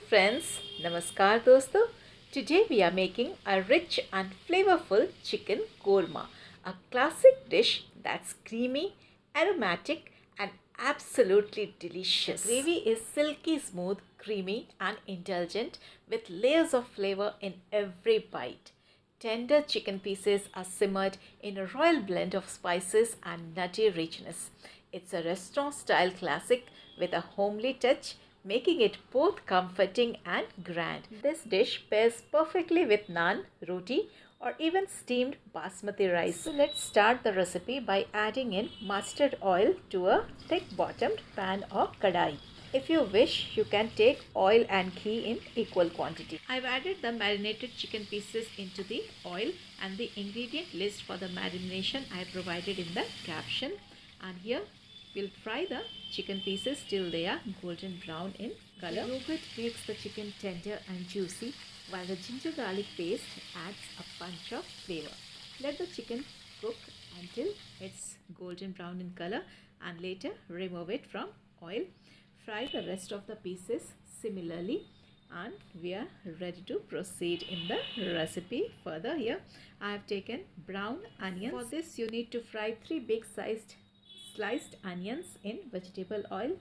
friends, Namaskar dosto. Today we are making a rich and flavorful chicken korma, a classic dish that's creamy, aromatic and absolutely delicious. The gravy is silky smooth, creamy and indulgent with layers of flavor in every bite. Tender chicken pieces are simmered in a royal blend of spices and nutty richness. It's a restaurant-style classic with a homely touch, making it both comforting and grand. This dish pairs perfectly with naan, roti, or even steamed basmati rice. So let's start the recipe by adding in mustard oil to a thick-bottomed pan or kadai. If you wish, you can take oil and ghee in equal quantity. I've added the marinated chicken pieces into the oil and the ingredient list for the marination I provided in the caption. And here we'll fry the chicken pieces till they are golden brown in color. The yogurt makes the chicken tender and juicy, while the ginger garlic paste adds a punch of flavor. Let the chicken cook until it's golden brown in color and later remove it from oil. Fry the rest of the pieces similarly and we are ready to proceed in the recipe further. Here I have taken brown onions. For this you need to fry 3 big sized sliced onions in vegetable oil.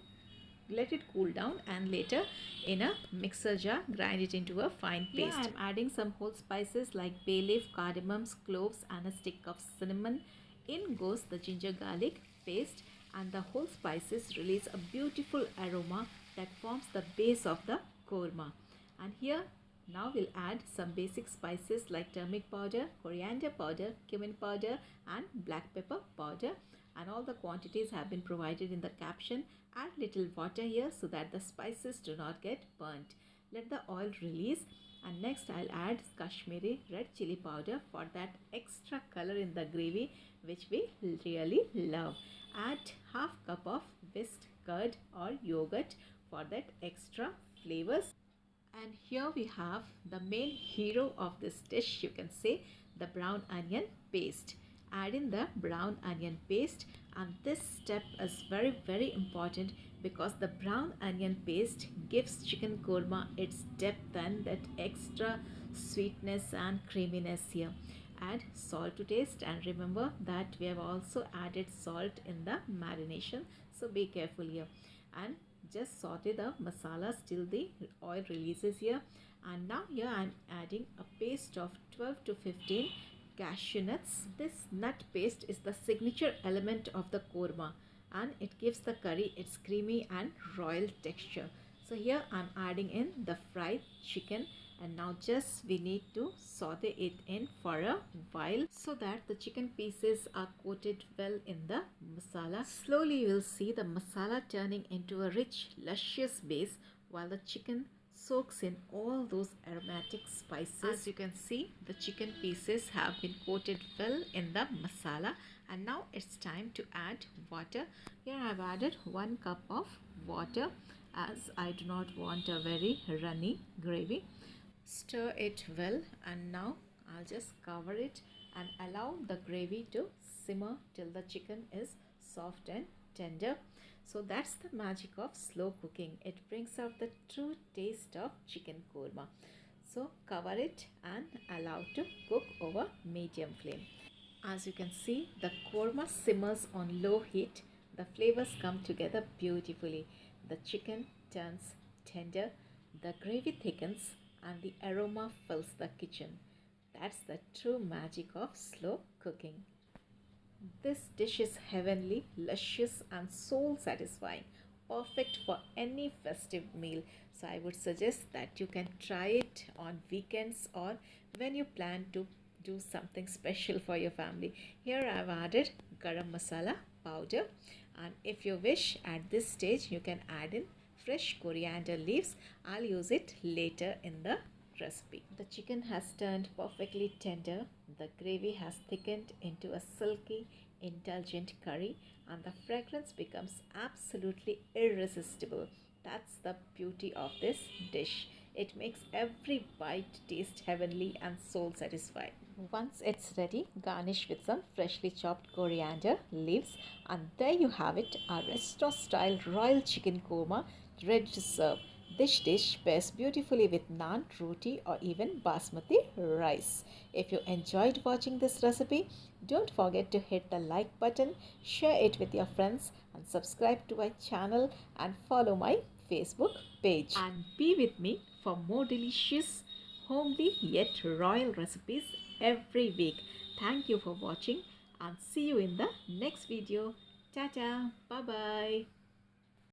Let it cool down and later in a mixer jar grind it into a fine paste. Here I am adding some whole spices like bay leaf, cardamoms, cloves and a stick of cinnamon. In goes the ginger garlic paste and the whole spices release a beautiful aroma that forms the base of the korma. And here now we'll add some basic spices like turmeric powder, coriander powder, cumin powder and black pepper powder. And all the quantities have been provided in the caption. Add little water here so that the spices do not get burnt. Let the oil release and next I'll add Kashmiri red chili powder for that extra color in the gravy which we really love. Add half cup of whisked curd or yogurt for that extra flavors. And here we have the main hero of this dish, you can say, the brown onion paste. Add in the brown onion paste and this step is very important because the brown onion paste gives chicken korma its depth and that extra sweetness and creaminess here. Add salt to taste and remember that we have also added salt in the marination, so be careful here. And just saute the masalas till the oil releases here. And now here I am adding a paste of 12 to 15 cashew nuts. This nut paste is the signature element of the korma and it gives the curry its creamy and royal texture. So here I am adding in the fried chicken and now just we need to saute it in for a while so that the chicken pieces are coated well in the masala. Slowly you will see the masala turning into a rich luscious base while the chicken soaks in all those aromatic spices. As you can see, the chicken pieces have been coated well in the masala and now it's time to add water. Here I have added 1 cup of water as I do not want a very runny gravy. Stir it well and now I'll just cover it and allow the gravy to simmer till the chicken is soft and tender. So that's the magic of slow cooking. It brings out the true taste of chicken korma. So cover it and allow to cook over medium flame. As you can see, the korma simmers on low heat. The flavors come together beautifully. The chicken turns tender, the gravy thickens and the aroma fills the kitchen. That's the true magic of slow cooking. This dish is heavenly, luscious and soul satisfying, perfect for any festive meal. So I would suggest that you can try it on weekends or when you plan to do something special for your family. Here I have added garam masala powder and if you wish at this stage you can add in fresh coriander leaves. I'll use it later in the recipe. The chicken has turned perfectly tender. The gravy has thickened into a silky, indulgent curry and the fragrance becomes absolutely irresistible. That's the beauty of this dish. It makes every bite taste heavenly and soul satisfying. Once it's ready, garnish with some freshly chopped coriander leaves and there you have it, our restaurant style royal chicken korma ready to serve. This dish pairs beautifully with naan, roti, or even basmati rice. If you enjoyed watching this recipe, don't forget to hit the like button, share it with your friends, and subscribe to my channel and follow my Facebook page. And be with me for more delicious, homely yet royal recipes every week. Thank you for watching and see you in the next video. Ta-ta. Bye-bye.